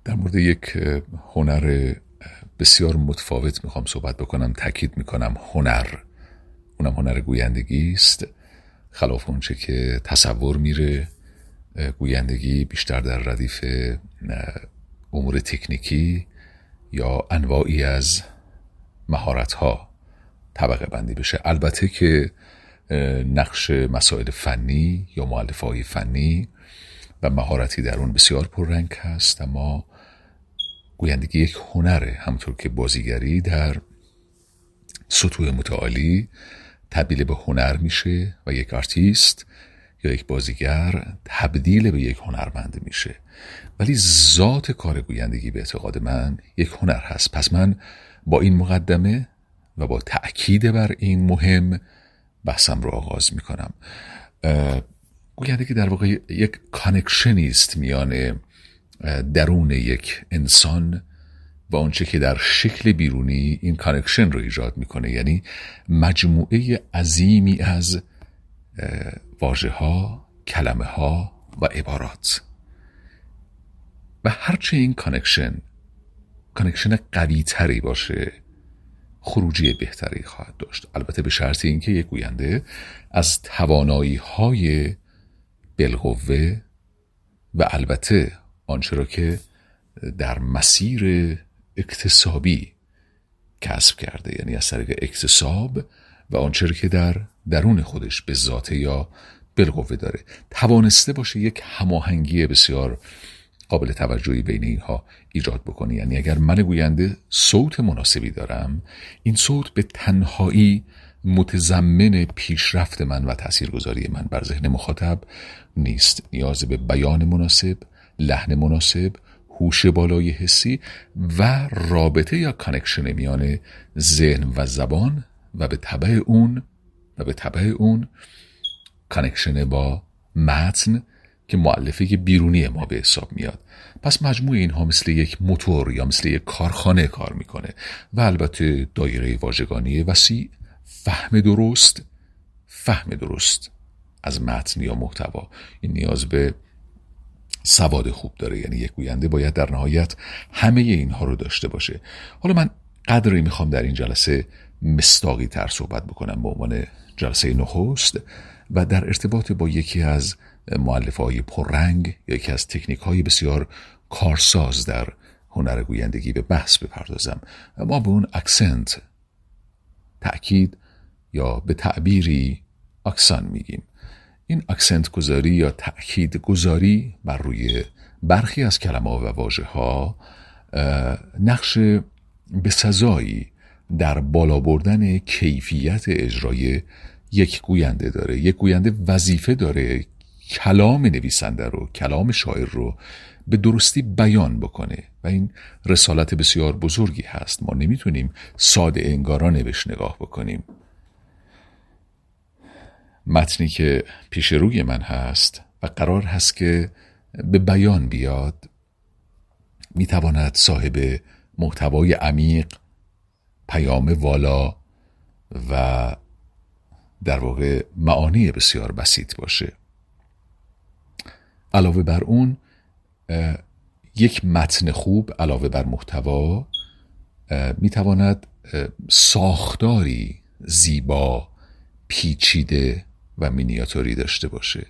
در مورد یک هنر بسیار متفاوت میخوام صحبت بکنم. تاکید میکنم اونم هنر گویندگی است. خلاف اونچه که تصور میره، گویندگی بیشتر در ردیف امور تکنیکی یا انواعی از مهارت‌ها طبقه بندی بشه. البته که نقش مسائل فنی یا مؤلفه‌های فنی و مهارتی در اون بسیار پررنگ هست، اما گویندگی یک هنره. همونطور که بازیگری در سطوح متعالی تبدیل به هنر میشه و یک آرتیست یا یک بازیگر تبدیل به یک هنرمند میشه، ولی ذات کار گویندگی به اعتقاد من یک هنر هست. پس من با این مقدمه و با تأکید بر این مهم بحثم رو آغاز میکنم. گویندگی در واقع یک کانکشنی است میان درون یک انسان و آنچه که در شکل بیرونی این کانکشن رو ایجاد میکنه، یعنی مجموعه عظیمی از واژه‌ها، کلمه‌ها و عبارات. و هرچه این کانکشن قوی تری باشه، خروجی بهتری خواهد داشت. البته به شرط اینکه یک گوینده از توانایی‌های بالقوه و البته آنچه را که در مسیر اکتسابی کسب کرده، یعنی از طریق اکتساب و آنچه را که در درون خودش به ذاته یا بالقوه داره، توانسته باشه یک هماهنگی بسیار قابل توجهی بین اینها ایجاد بکنه. یعنی اگر من گوینده صوت مناسبی دارم، این صوت به تنهایی متضمن پیشرفت من و تاثیرگذاری من بر ذهن مخاطب نیست. نیاز به بیان مناسب، لحن مناسب، هوش بالای حسی و رابطه یا کانکشن میان ذهن و زبان و به تبع اون کانکشن با متن که مؤلفه بیرونی ما به حساب میاد. پس مجموع اینها مثل یک موتور یا مثل یک کارخانه کار میکنه و البته دایره واژگانی وسیع، فهم درست از متن یا محتوا، این نیاز به سواد خوب داره. یعنی یک گوینده باید در نهایت همه اینها رو داشته باشه. حالا من قدری میخوام در این جلسه مصداقی تر صحبت بکنم به عنوان جلسه نخست و در ارتباط با یکی از مؤلفه‌های پررنگ یا یکی از تکنیک‌های بسیار کارساز در هنر گویندگی به بحث بپردازم. ما به اون اکسنت تأکید یا به تعبیری اکسان میگیم. این اکسنت گذاری یا تأکید گذاری بر روی برخی از کلمات و واژه‌ها نقش بسزایی در بالا بردن کیفیت اجرای یک گوینده داره. یک گوینده وظیفه داره کلام نویسنده رو، کلام شاعر رو به درستی بیان بکنه و این رسالت بسیار بزرگی هست. ما نمیتونیم ساده انگارانه بهش نگاه بکنیم. متنی که پیش روی من هست و قرار هست که به بیان بیاد میتواند صاحب محتوای عمیق، پیام والا و در واقع معانی بسیار بسیط باشه. علاوه بر اون یک متن خوب علاوه بر محتوا میتواند ساختاری زیبا، پیچیده و مینیاتوری داشته باشه.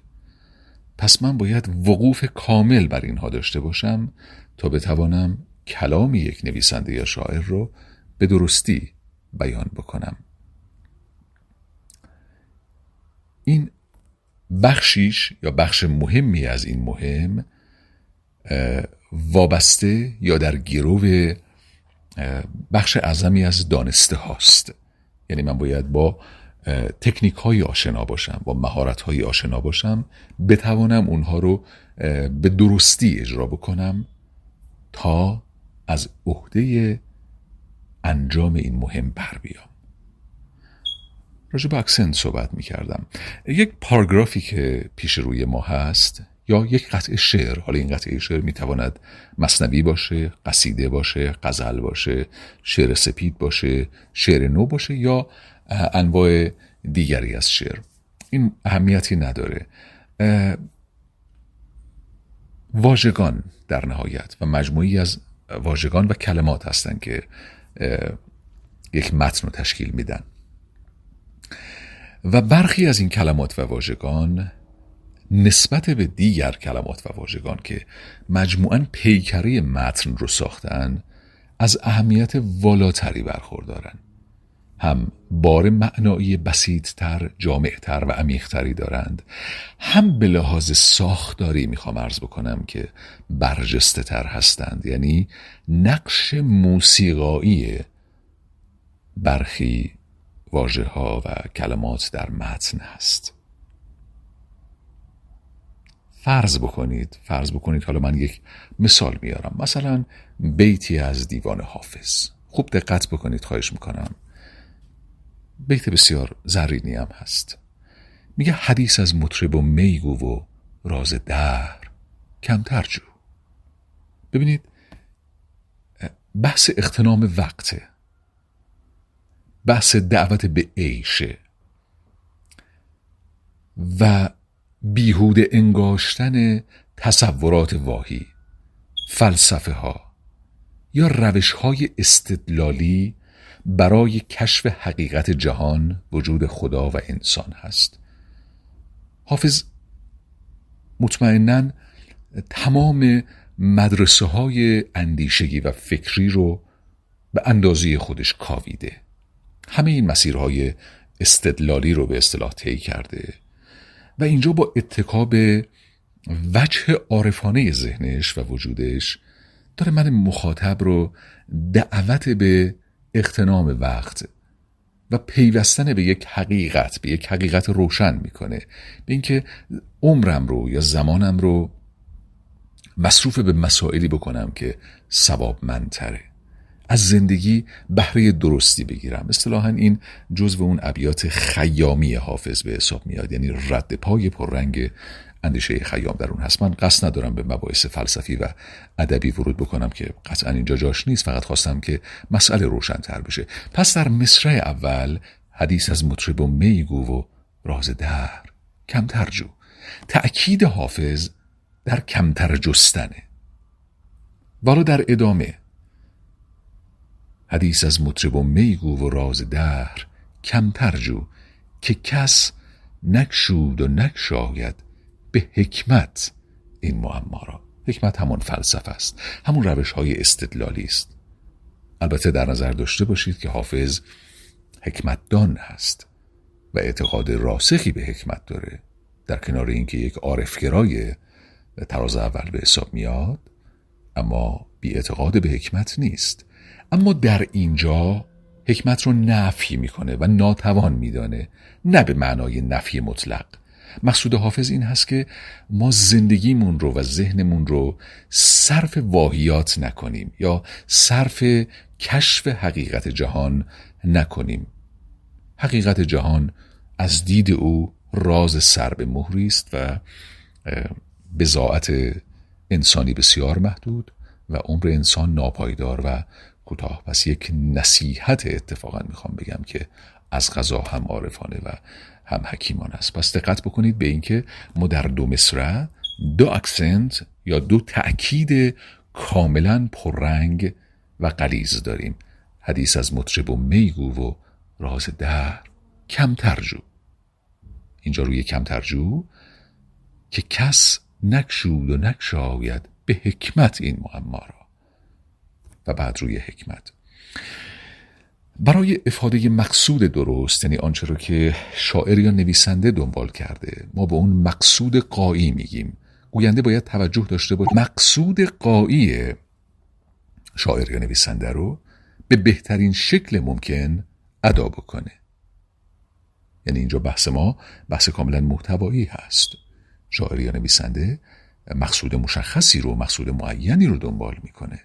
پس من باید وقوف کامل بر اینها داشته باشم تا بتوانم کلام یک نویسنده یا شاعر رو به درستی بیان بکنم. این بخشیش یا بخش مهمی از این مهم وابسته یا در گرو بخش اعظمی از دانسته هاست. یعنی من باید با تکنیک های آشنا باشم، با مهارت های آشنا باشم، بتوانم اونها رو به درستی اجرا بکنم تا از عهده انجام این مهم بر بیام. راجع به اکسنت صحبت می کردم. یک پاراگرافی که پیش روی ما هست یا یک قطعه شعر، حالا این قطعه شعر می تواند مثنوی باشه، قصیده باشه، غزل باشه، شعر سپید باشه، شعر نو باشه یا انواع دیگری از شعر، این اهمیتی نداره. واژگان در نهایت و مجموعی از واژگان و کلمات هستند که یک متن رو تشکیل میدن و برخی از این کلمات و واژگان نسبت به دیگر کلمات و واژگان که مجموعاً پیکره متن رو ساختن از اهمیت والاتری برخوردارن. هم بار معنایی بسیط‌تر، جامع‌تر و عمیق‌تری دارند، هم به لحاظ ساختاری میخوام عرض بکنم که برجسته‌تر هستند. یعنی نقش موسیقایی برخی واژه‌ها و کلمات در متن هست. فرض بکنید حالا من یک مثال میارم، مثلا بیتی از دیوان حافظ. خوب دقت بکنید خواهش میکنم، بیت بسیار زرینی هم هست. میگه حدیث از مطرب و میگو و راز دهر کمتر جو. ببینید بحث اغتنام وقته، بحث دعوت به عیشه و بیهوده انگاشتن تصورات واهی، فلسفه ها یا روش های استدلالی برای کشف حقیقت جهان، وجود خدا و انسان هست. حافظ مطمئناً تمام مدرسه های اندیشگی و فکری رو به اندازه خودش کاویده. همه این مسیرهای استدلالی رو به اصطلاح طی کرده و اینجا با اتکا به وجه عارفانه ذهنش و وجودش داره من مخاطب رو دعوت به اغتنام وقت و پیوستن به یک حقیقت روشن میکنه، به اینکه عمرم رو یا زمانم رو مصروف به مسائلی بکنم که ثوابمندتره، از زندگی بهره درستی بگیرم. اصطلاحاً این جزو اون ابیات خیامی حافظ به حساب میاد، یعنی رد پای پررنگ اندیشه خیام در اون هست. من قصد ندارم به مباحث فلسفی و ادبی ورود بکنم که قطعاً اینجا جاش نیست، فقط خواستم که مسئله روشن‌تر بشه. پس در مصرع اول حدیث از مطرب و میگو و راز دهر کمتر جو، تأکید حافظ در کمتر جستنه. والا در ادامه حدیث از مطرب و میگو و راز دهر کمتر جو، که کس نکشود و نکشاید به حکمت این معما را. حکمت همون فلسفه است، همون روش های استدلالی است. البته در نظر داشته باشید که حافظ حکمتدان هست و اعتقاد راسخی به حکمت داره، در کنار اینکه یک عارفگرای تراز اول به حساب میاد، اما بی اعتقاد به حکمت نیست. اما در اینجا حکمت رو نفی میکنه و ناتوان میدانه، نه به معنای نفی مطلق. مقصود حافظ این هست که ما زندگیمون رو و ذهنمون رو صرف واهیات نکنیم یا صرف کشف حقیقت جهان نکنیم. حقیقت جهان از دید او راز سر به مهری است و بضاعت انسانی بسیار محدود و عمر انسان ناپایدار و کوتاه. پس یک نصیحت اتفاقا میخوام بگم که از قضا هم عارفانه و هم حکیمان است. پس دقت بکنید به اینکه ما در دو مصرع دو اکسنت یا دو تأکید کاملا پررنگ و غلیظ داریم. حدیث از مطرب و میگو و راز دهر کمتر جو. اینجا روی کمتر جو که کس نکشود و نکشاید به حکمت این معما را، و بعد روی حکمت برای افاده مقصود درست، یعنی آنچه رو که شاعر یا نویسنده دنبال کرده، ما به اون مقصود غایی میگیم. گوینده باید توجه داشته باشه مقصود غایی شاعر یا نویسنده رو به بهترین شکل ممکن ادا بکنه. یعنی اینجا بحث ما بحث کاملا محتوایی هست. شاعر یا نویسنده مقصود مشخصی رو، مقصود معینی رو دنبال میکنه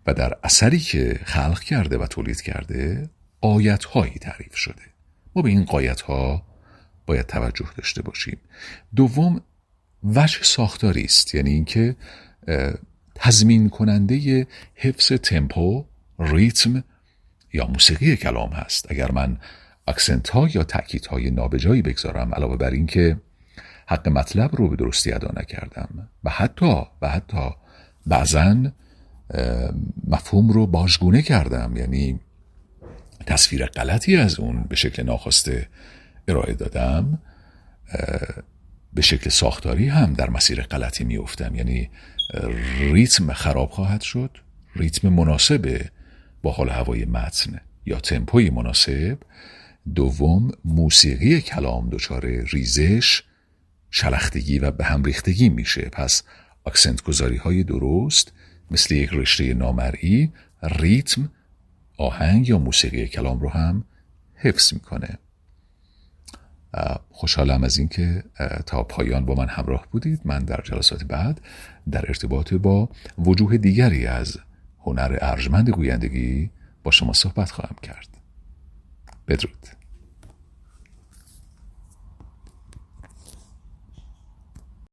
و در اثری که خلق کرده و تولید کرده غایت‌هایی تعریف شده. ما به این غایت‌ها باید توجه داشته باشیم. دوم، وجه ساختاری است، یعنی اینکه تضمین کننده حفظ تمپو، ریتم یا موسیقی کلام هست. اگر من اکسنت ها یا تأکید های نابجایی بگذارم، علاوه بر این که حق مطلب رو به درستی ادا نکردم و حتی بعضن مفهوم رو باژگونه کردم، یعنی تصویر غلطی از اون به شکل ناخواسته ارائه دادم، به شکل ساختاری هم در مسیر غلطی میافتم، یعنی ریتم خراب خواهد شد، ریتم مناسب با حال هوای متن یا تمپوی مناسب. دوم، موسیقی کلام دچار ریزش، شلختگی و به هم ریختگی میشه. پس اکسنت گذاری های درست مثل یک رشته نامرئی ریتم، آهنگ یا موسیقی کلام رو هم حفظ میکنه. خوشحالم از این که تا پایان با من همراه بودید. من در جلسات بعد در ارتباط با وجوه دیگری از هنر ارجمند گویندگی با شما صحبت خواهم کرد. بدرود.